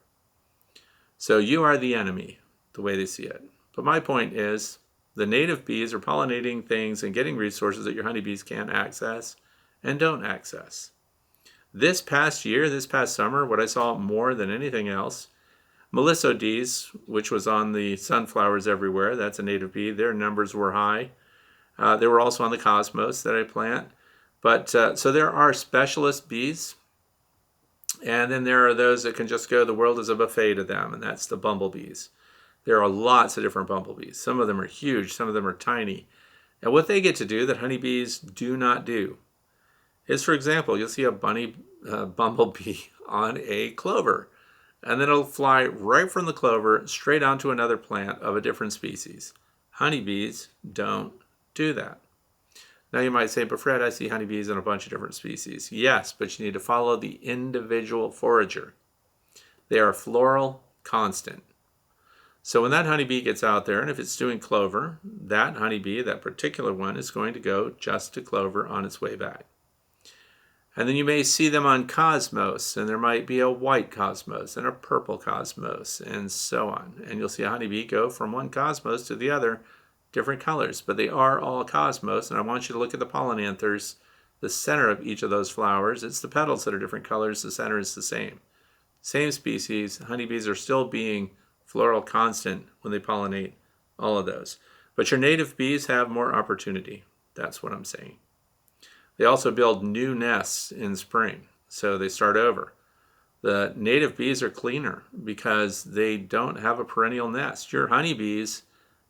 So you are the enemy, the way they see it. But my point is, the native bees are pollinating things and getting resources that your honeybees can't access and don't access. This past summer, what I saw more than anything else, Melissodes, which was on the sunflowers everywhere, that's a native bee, their numbers were high. They were also on the cosmos that I plant. But so there are specialist bees, and then there are those that can just go, the world is a buffet to them, and that's the bumblebees. There are lots of different bumblebees. Some of them are huge, some of them are tiny. And what they get to do that honeybees do not do is, for example, you'll see a bumblebee on a clover, and then it'll fly right from the clover straight onto another plant of a different species. Honeybees don't do that. Now you might say, but Fred, I see honeybees in a bunch of different species. Yes, but you need to follow the individual forager. They are floral constant. So when that honeybee gets out there, and if it's doing clover, that honeybee, that particular one, is going to go just to clover on its way back. And then you may see them on cosmos, and there might be a white cosmos and a purple cosmos, and so on. And you'll see a honeybee go from one cosmos to the other, different colors, but they are all cosmos. And I want you to look at the pollen anthers, the center of each of those flowers. It's the petals that are different colors. The center is the same. Same species. Honeybees are still being floral constant when they pollinate all of those. But your native bees have more opportunity. That's what I'm saying. They also build new nests in spring, so they start over. The native bees are cleaner because they don't have a perennial nest. Your honeybees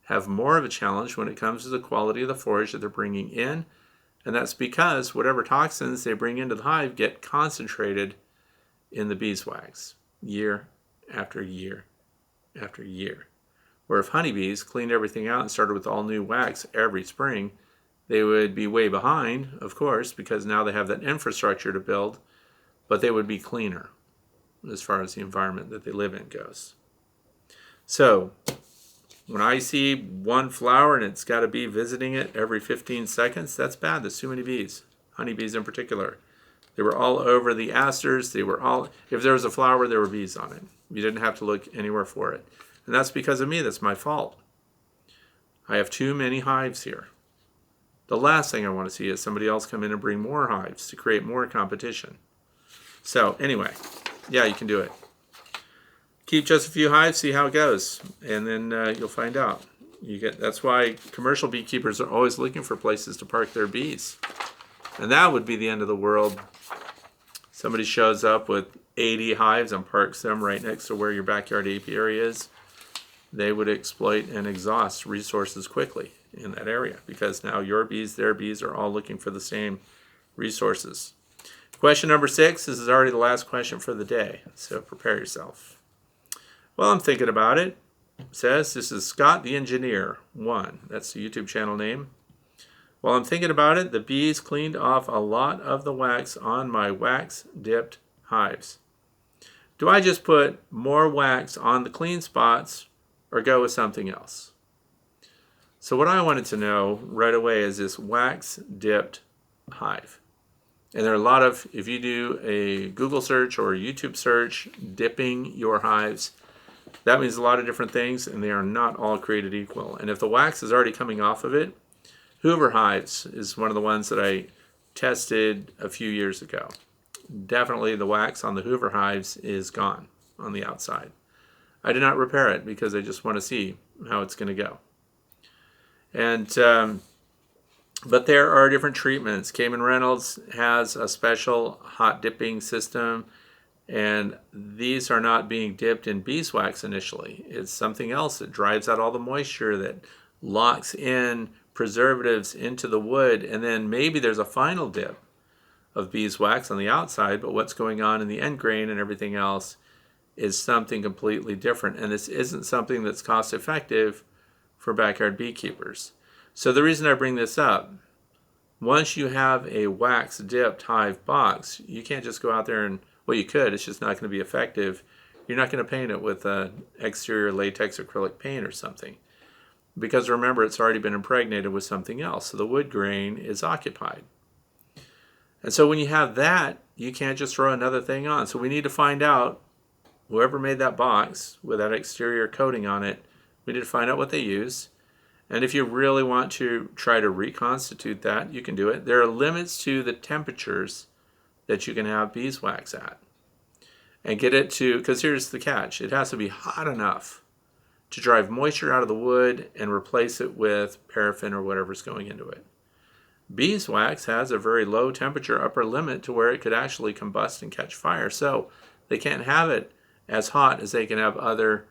have more of a challenge when it comes to the quality of the forage that they're bringing in, and that's because whatever toxins they bring into the hive get concentrated in the beeswax year after year after year. Where if honeybees cleaned everything out and started with all new wax every spring, they would be way behind, of course, because now they have that infrastructure to build, but they would be cleaner as far as the environment that they live in goes. So when I see one flower and it's got a bee visiting it every 15 seconds, that's bad. There's too many bees, honeybees in particular. They were all over the asters. If there was a flower, there were bees on it. You didn't have to look anywhere for it. And that's because of me. That's my fault. I have too many hives here. The last thing I want to see is somebody else come in and bring more hives to create more competition. So anyway, yeah, you can do it. Keep just a few hives, see how it goes, and then you'll find out. That's why commercial beekeepers are always looking for places to park their bees. And that would be the end of the world. Somebody shows up with 80 hives and parks them right next to where your backyard apiary is. They would exploit and exhaust resources quickly in that area because now your bees, their bees are all looking for the same resources. Question number 6, this is already the last question for the day, so prepare yourself. Well, I'm thinking about it. It says, this is Scott the Engineer 1. That's the YouTube channel name. While I'm thinking about it, the bees cleaned off a lot of the wax on my wax-dipped hives. Do I just put more wax on the clean spots or go with something else? So what I wanted to know right away is this wax-dipped hive. And there are a lot of, if you do a Google search or a YouTube search, dipping your hives, that means a lot of different things, and they are not all created equal. And if the wax is already coming off of it, Hoover hives is one of the ones that I tested a few years ago. Definitely the wax on the Hoover hives is gone on the outside. I did not repair it because I just want to see how it's going to go. And but there are different treatments. Cayman Reynolds has a special hot dipping system, and these are not being dipped in beeswax initially. It's something else that drives out all the moisture, that locks in preservatives into the wood, and then maybe there's a final dip of beeswax on the outside, but what's going on in the end grain and everything else is something completely different. And this isn't something that's cost effective for backyard beekeepers. So the reason I bring this up, once you have a wax dipped hive box, you can't just go out there and, well, you could, it's just not going to be effective. You're not going to paint it with an exterior latex acrylic paint or something. Because remember, it's already been impregnated with something else. So the wood grain is occupied. And so when you have that, you can't just throw another thing on. So we need to find out, whoever made that box with that exterior coating on it, we need to find out what they use. And if you really want to try to reconstitute that, you can do it. There are limits to the temperatures that you can have beeswax at. And get it to, because here's the catch, it has to be hot enough to drive moisture out of the wood and replace it with paraffin or whatever's going into it. Beeswax has a very low temperature upper limit to where it could actually combust and catch fire. So they can't have it as hot as they can have other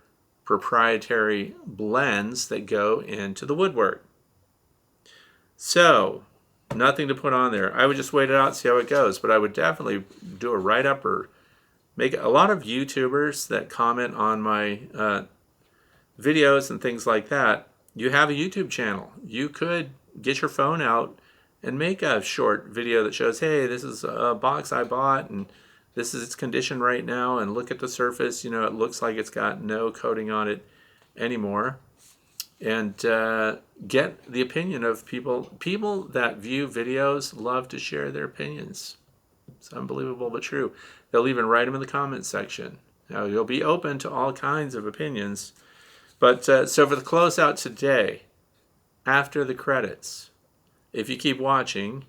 proprietary blends that go into the woodwork. So nothing to put on there. I would just wait it out, see how it goes, but I would definitely do a write-up or make a lot of YouTubers that comment on my videos and things like that. You have a YouTube channel. You could get your phone out and make a short video that shows, hey, this is a box I bought and this is its condition right now, and look at the surface. You know, it looks like it's got no coating on it anymore. And get the opinion of people. People that view videos love to share their opinions. It's unbelievable but true. They'll even write them in the comments section. Now, you'll be open to all kinds of opinions. But so for the closeout today, after the credits, if you keep watching,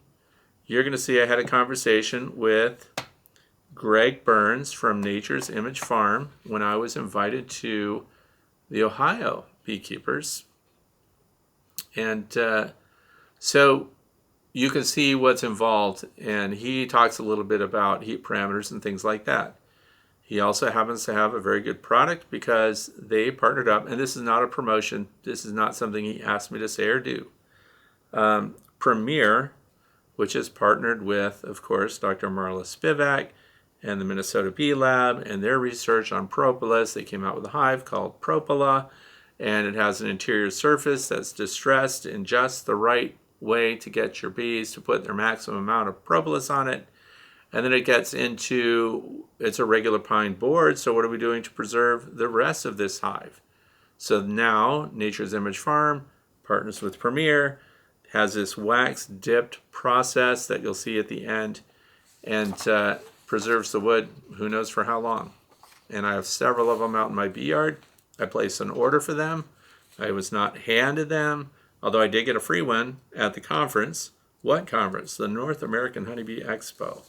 you're going to see I had a conversation with Greg Burns from Nature's Image Farm when I was invited to the Ohio beekeepers. And so you can see what's involved, and he talks a little bit about heat parameters and things like that. He also happens to have a very good product because they partnered up, and this is not a promotion. This is not something he asked me to say or do. Premier, which is partnered with, of course, Dr. Marla Spivak and the Minnesota Bee Lab and their research on propolis. They came out with a hive called Propola, and it has an interior surface that's distressed in just the right way to get your bees to put their maximum amount of propolis on it. And then it gets into, it's a regular pine board, so what are we doing to preserve the rest of this hive? So now Nature's Image Farm partners with Premier, has this wax dipped process that you'll see at the end, and preserves the wood who knows for how long. And I have several of them out in my bee yard. I placed an order for them. I was not handed them, although I did get a free one at the conference. What conference? The North American Honeybee Expo.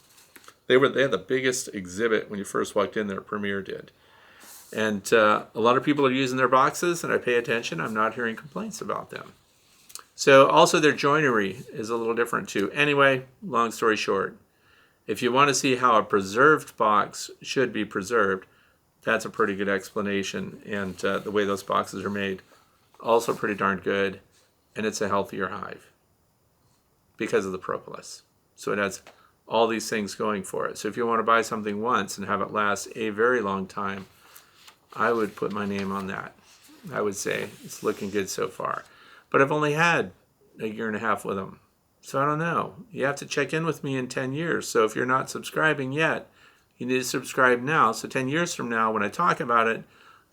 They had the biggest exhibit when you first walked in there, Premier did. And a lot of people are using their boxes, and I pay attention. I'm not hearing complaints about them. So also their joinery is a little different too. Anyway, long story short, if you want to see how a preserved box should be preserved, that's a pretty good explanation. And the way those boxes are made, also pretty darn good. And it's a healthier hive because of the propolis. So it has all these things going for it. So if you want to buy something once and have it last a very long time, I would put my name on that. I would say it's looking good so far. But I've only had a year and a half with them. So I don't know. You have to check in with me in 10 years. So if you're not subscribing yet, you need to subscribe now. So 10 years from now, when I talk about it,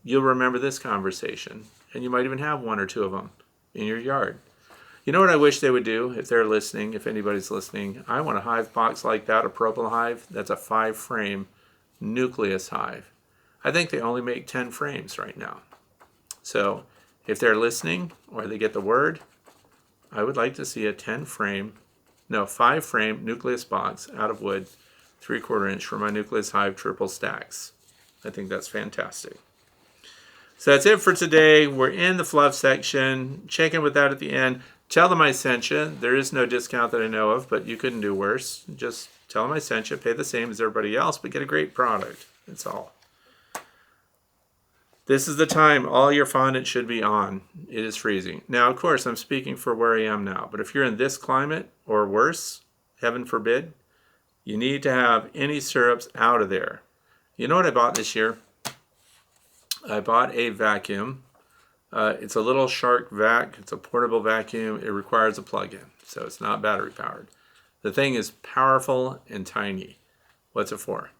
you'll remember this conversation. And you might even have one or two of them in your yard. You know what I wish they would do if they're listening, if anybody's listening? I want a hive box like that, a Propyl hive. That's a 5-frame nucleus hive. I think they only make 10 frames right now. So if they're listening or they get the word, I would like to see a 5-frame nucleus box out of wood, 3/4 inch for my nucleus hive triple stacks. I think that's fantastic. So that's it for today. We're in the fluff section. Check in with that at the end. Tell them I sent you. There is no discount that I know of, but you couldn't do worse. Just tell them I sent you. Pay the same as everybody else, but get a great product. That's all. This is the time all your fondant should be on. It is freezing. Now, of course, I'm speaking for where I am now, but if you're in this climate or worse, heaven forbid, you need to have any syrups out of there. You know what I bought this year? I bought a vacuum. It's a little Shark vac. It's a portable vacuum. It requires a plug-in, so it's not battery powered. The thing is powerful and tiny. What's it for?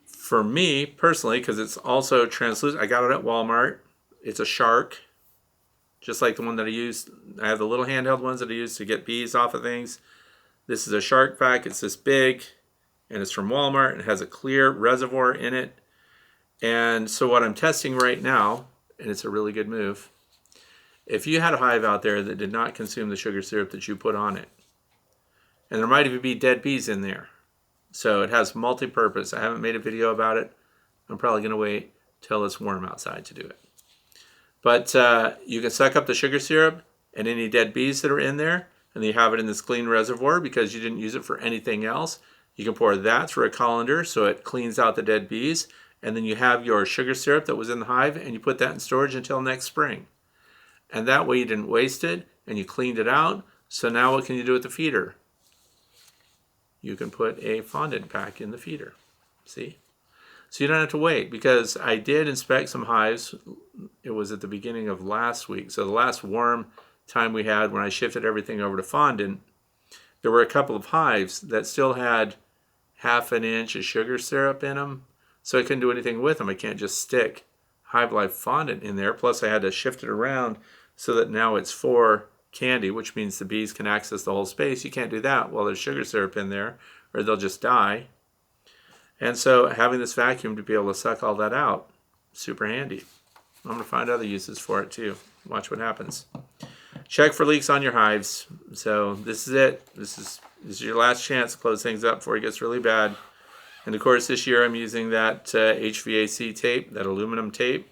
For me, personally, because it's also translucent, I got it at Walmart. It's a Shark, just like the one that I used. I have the little handheld ones that I use to get bees off of things. This is a Shark vac. It's this big, and it's from Walmart. It has a clear reservoir in it. And so what I'm testing right now, and it's a really good move, if you had a hive out there that did not consume the sugar syrup that you put on it, and there might even be dead bees in there, so it has multi-purpose. I haven't made a video about it. I'm probably going to wait till it's warm outside to do it. But you can suck up the sugar syrup and any dead bees that are in there, and you have it in this clean reservoir because you didn't use it for anything else. You can pour that through a colander so it cleans out the dead bees, and then you have your sugar syrup that was in the hive, and you put that in storage until next spring. And that way you didn't waste it, and you cleaned it out. So now what can you do with the feeder? You can put a fondant pack in the feeder. See? So you don't have to wait, because I did inspect some hives. It was at the beginning of last week. So the last warm time we had when I shifted everything over to fondant, there were a couple of hives that still had 1/2 inch of sugar syrup in them. So I couldn't do anything with them. I can't just stick Hive Life fondant in there. Plus I had to shift it around so that now it's for candy, which means the bees can access the whole space. You can't do that while there's sugar syrup in there, or they'll just die. And so having this vacuum to be able to suck all that out, super handy. I'm going to find other uses for it too. Watch what happens. Check for leaks on your hives. So this is it. This is your last chance to close things up before it gets really bad. And of course this year I'm using that HVAC tape, that aluminum tape.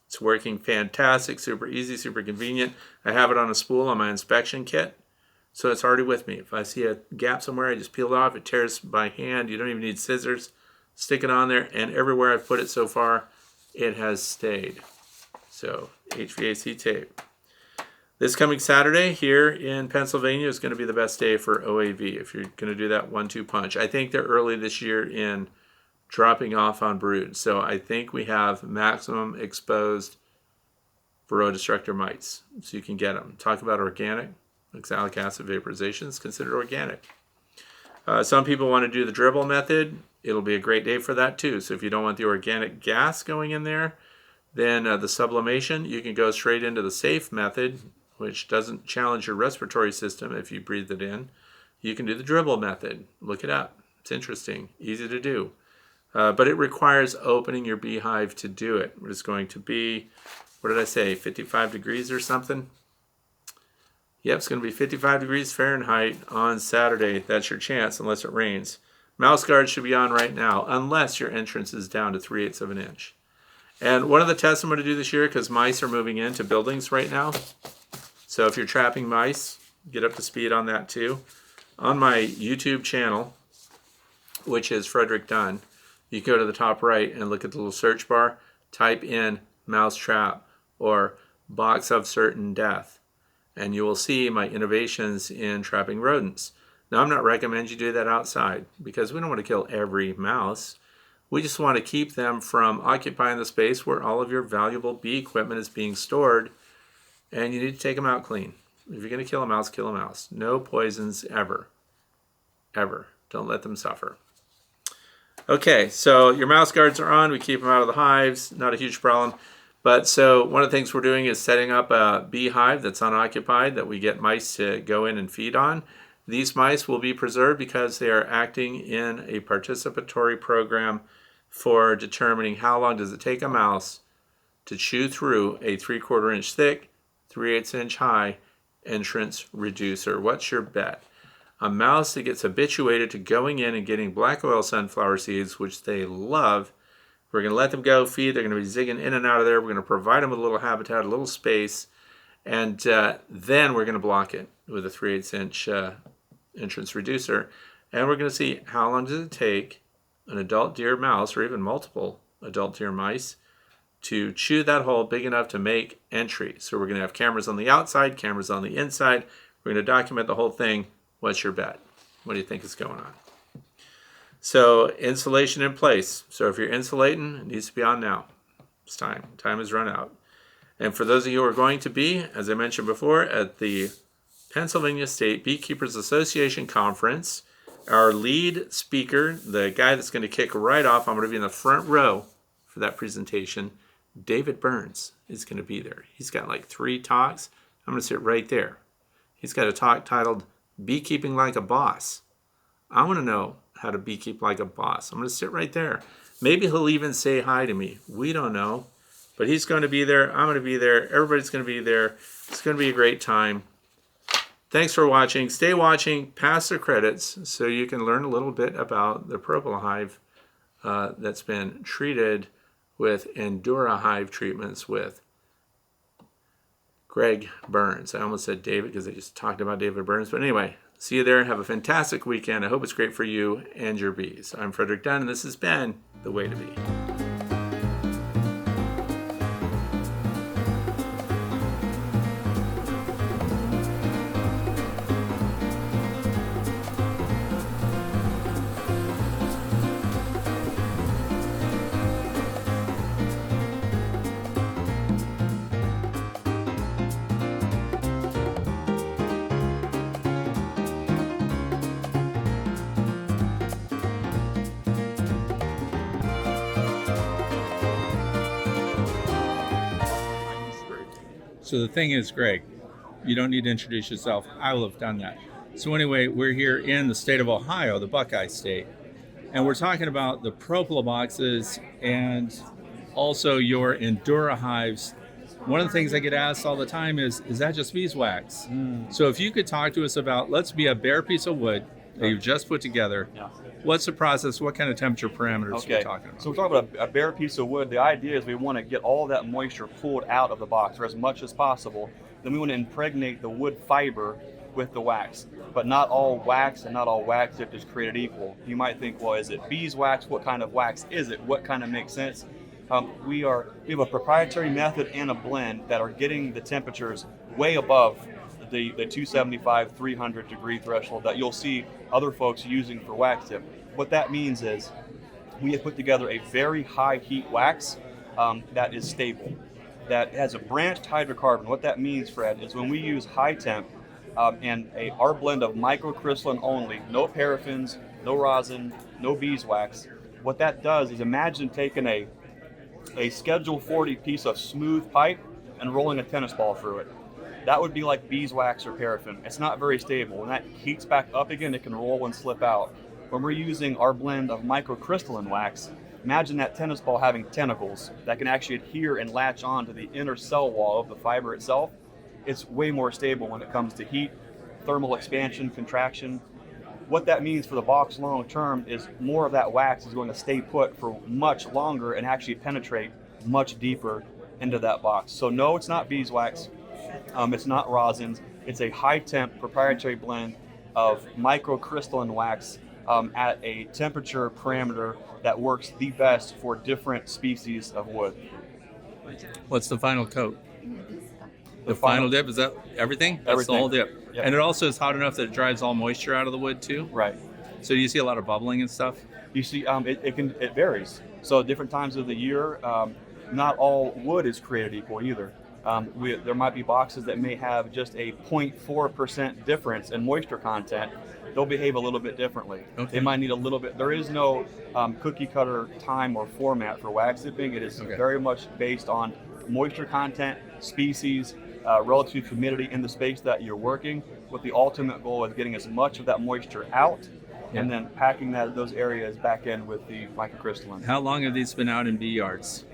It's working fantastic, super easy, super convenient. I have it on a spool on my inspection kit, so it's already with me. If I see a gap somewhere, I just peel it off. It tears by hand. You don't even need scissors. Stick it on there, and everywhere I've put it so far, it has stayed. So HVAC tape. This coming Saturday here in Pennsylvania is going to be the best day for OAV if you're going to do that 1-2 punch. I think they're early this year in dropping off on brood. So I think we have maximum exposed Varroa destructor mites. So you can get them. Talk about organic. Oxalic acid vaporization is considered organic. Some people want to do the dribble method. It'll be a great day for that too. So if you don't want the organic gas going in there, then the sublimation, you can go straight into the safe method, which doesn't challenge your respiratory system if you breathe it in. You can do the dribble method. Look it up. It's interesting. Easy to do. But it requires opening your beehive to do it. It's going to be, what did I say, 55 degrees or something? Yep, it's going to be 55 degrees Fahrenheit on Saturday. That's your chance, unless it rains. Mouse guard should be on right now, unless your entrance is down to 3/8 of an inch. And one of the tests I'm going to do this year, because mice are moving into buildings right now. So if you're trapping mice, get up to speed on that too. On my YouTube channel, which is Frederick Dunn, you go to the top right and look at the little search bar, type in mouse trap or box of certain death, and you will see my innovations in trapping rodents. Now, I'm not recommending you do that outside because we don't want to kill every mouse. We just want to keep them from occupying the space where all of your valuable bee equipment is being stored, and you need to take them out clean. If you're going to kill a mouse, kill a mouse. No poisons ever. Ever. Don't let them suffer. Okay, so your mouse guards are on. We keep them out of the hives. Not a huge problem. But so one of the things we're doing is setting up a beehive that's unoccupied that we get mice to go in and feed on. These mice will be preserved because they are acting in a participatory program for determining how long does it take a mouse to chew through a 3/4 inch thick, 3/8 inch high entrance reducer. What's your bet? A mouse that gets habituated to going in and getting black oil sunflower seeds, which they love. We're going to let them go feed. They're going to be zigging in and out of there. We're going to provide them with a little habitat, a little space, and then we're going to block it with a 3/8 inch entrance reducer. And we're going to see how long does it take an adult deer mouse, or even multiple adult deer mice, to chew that hole big enough to make entry. So we're going to have cameras on the outside, cameras on the inside. We're going to document the whole thing. What's your bet? What do you think is going on? So insulation in place. So if you're insulating, it needs to be on now. It's time. Time has run out. And for those of you who are going to be, as I mentioned before, at the Pennsylvania State Beekeepers Association Conference, our lead speaker, the guy that's going to kick right off, I'm going to be in the front row for that presentation, David Burns is going to be there. He's got like 3 talks. I'm going to sit right there. He's got a talk titled Beekeeping Like a Boss. I want to know how to beekeep like a boss. I'm going to sit right there. Maybe he'll even say hi to me. We don't know. But he's going to be there. I'm going to be there. Everybody's going to be there. It's going to be a great time. Thanks for watching. Stay watching past the credits so you can learn a little bit about the Purple Hive that's been treated with Endura Hive treatments with Greg Burns. I almost said David because I just talked about David Burns. But anyway, see you there. Have a fantastic weekend. I hope it's great for you and your bees. I'm Frederick Dunn, and this has been The Way to Bee. So the thing is, Greg, you don't need to introduce yourself. I will have done that. So anyway, we're here in the state of Ohio, the Buckeye State, and we're talking about the Propola boxes and also your Endura hives. One of the things I get asked all the time is that just beeswax? So if you could talk to us about, let's be a bare piece of wood that you've just put together.
Yeah.
What's the process? What kind of temperature parameters are we talking about?
So we're talking about a bare piece of wood. The idea is we want to get all that moisture pulled out of the box, or as much as possible. Then we want to impregnate the wood fiber with the wax. But not all wax and not all wax tip is created equal. You might think, well, is it beeswax? What kind of wax is it? What kind of makes sense? We have a proprietary method and a blend that are getting the temperatures way above the 275, 300 degree threshold that you'll see other folks using for wax tip. What that means is we have put together a very high heat wax that is stable, that has a branched hydrocarbon. What that means, Fred, is when we use high temp and our blend of microcrystalline only, no paraffins, no rosin, no beeswax, what that does is imagine taking a Schedule 40 piece of smooth pipe and rolling a tennis ball through it. That would be like beeswax or paraffin. It's not very stable. When that heats back up again, it can roll and slip out. When we're using our blend of microcrystalline wax, imagine that tennis ball having tentacles that can actually adhere and latch on to the inner cell wall of the fiber itself. It's way more stable when it comes to heat, thermal expansion, contraction. What that means for the box long term is more of that wax is going to stay put for much longer and actually penetrate much deeper into that box. So no, it's not beeswax. It's not rosins. It's a high temp proprietary blend of microcrystalline wax at a temperature parameter that works the best for different species of wood.
What's the final coat?
The
final dip, is that everything? That's
Everything.
the whole dip.
Yep.
And it also is hot enough that it drives all moisture out of the wood too?
Right.
So do you see a lot of bubbling and stuff?
You see, it varies. So different times of the year, not all wood is created equal either. There might be boxes that may have just a 0.4% difference in moisture content. They'll behave a little bit differently.
Okay.
They might need a little bit. There is no cookie cutter time or format for wax dipping. It is very much based on moisture content, species, relative humidity in the space that you're working, with the ultimate goal is getting as much of that moisture out and then packing those areas back in with the microcrystalline.
How long have these been out in bee yards?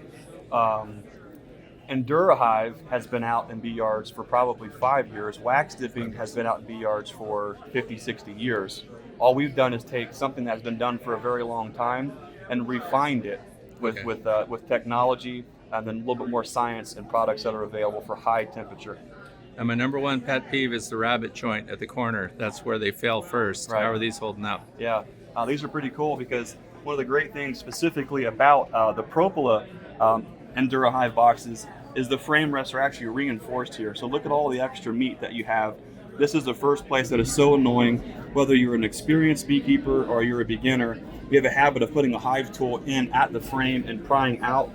EnduraHive has been out in bee yards for probably 5 years. Wax dipping has been out in bee yards for 50, 60 years. All we've done is take something that's been done for a very long time and refined it with technology and then a little bit more science and products that are available for high temperature.
And my number one pet peeve is the rabbit joint at the corner. That's where they fail first.
Right.
How are these holding up?
Yeah, these are pretty cool because one of the great things specifically about the Propola EnduraHive boxes is the frame rests are actually reinforced here. So look at all the extra meat that you have. This is the first place that is so annoying, whether you're an experienced beekeeper or you're a beginner. We have a habit of putting a hive tool in at the frame and prying out.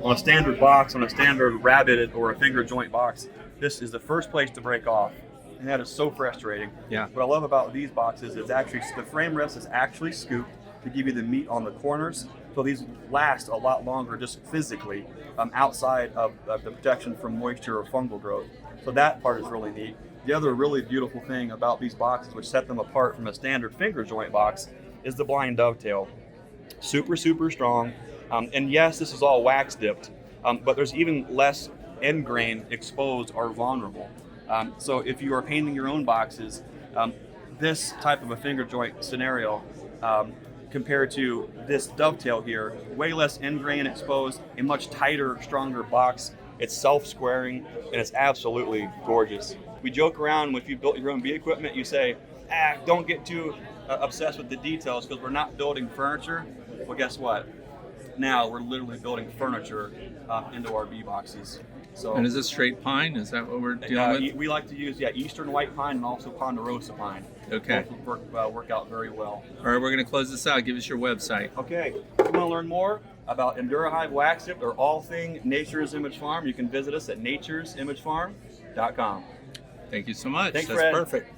On a standard box, on a standard rabbit or a finger joint box, this is the first place to break off. And that is so frustrating.
Yeah.
What I love about these boxes is actually the frame rest is actually scooped to give you the meat on the corners. So these last a lot longer just physically outside of the protection from moisture or fungal growth. So that part is really neat. The other really beautiful thing about these boxes, which set them apart from a standard finger joint box, is the blind dovetail. Super, super strong. And yes, this is all wax dipped, but there's even less end grain exposed or vulnerable. So if you are painting your own boxes, this type of a finger joint scenario compared to this dovetail here, way less end grain exposed, a much tighter, stronger box. It's self-squaring and it's absolutely gorgeous. We joke around if you built your own bee equipment, you say, don't get too obsessed with the details because we're not building furniture. Well, guess what? Now we're literally building furniture into our bee boxes. So,
And is this straight pine? Is that what we're dealing with?
we like to use eastern white pine and also ponderosa pine.
Okay.
Both work out very well.
All right, we're going to close this out. Give us your website.
Okay, if you want to learn more about EnduraHive Wax Dip or all thing Nature's Image Farm, you can visit us at nature'simagefarm.com.
Thank you so much.
Thanks,
That's
Fred.
perfect.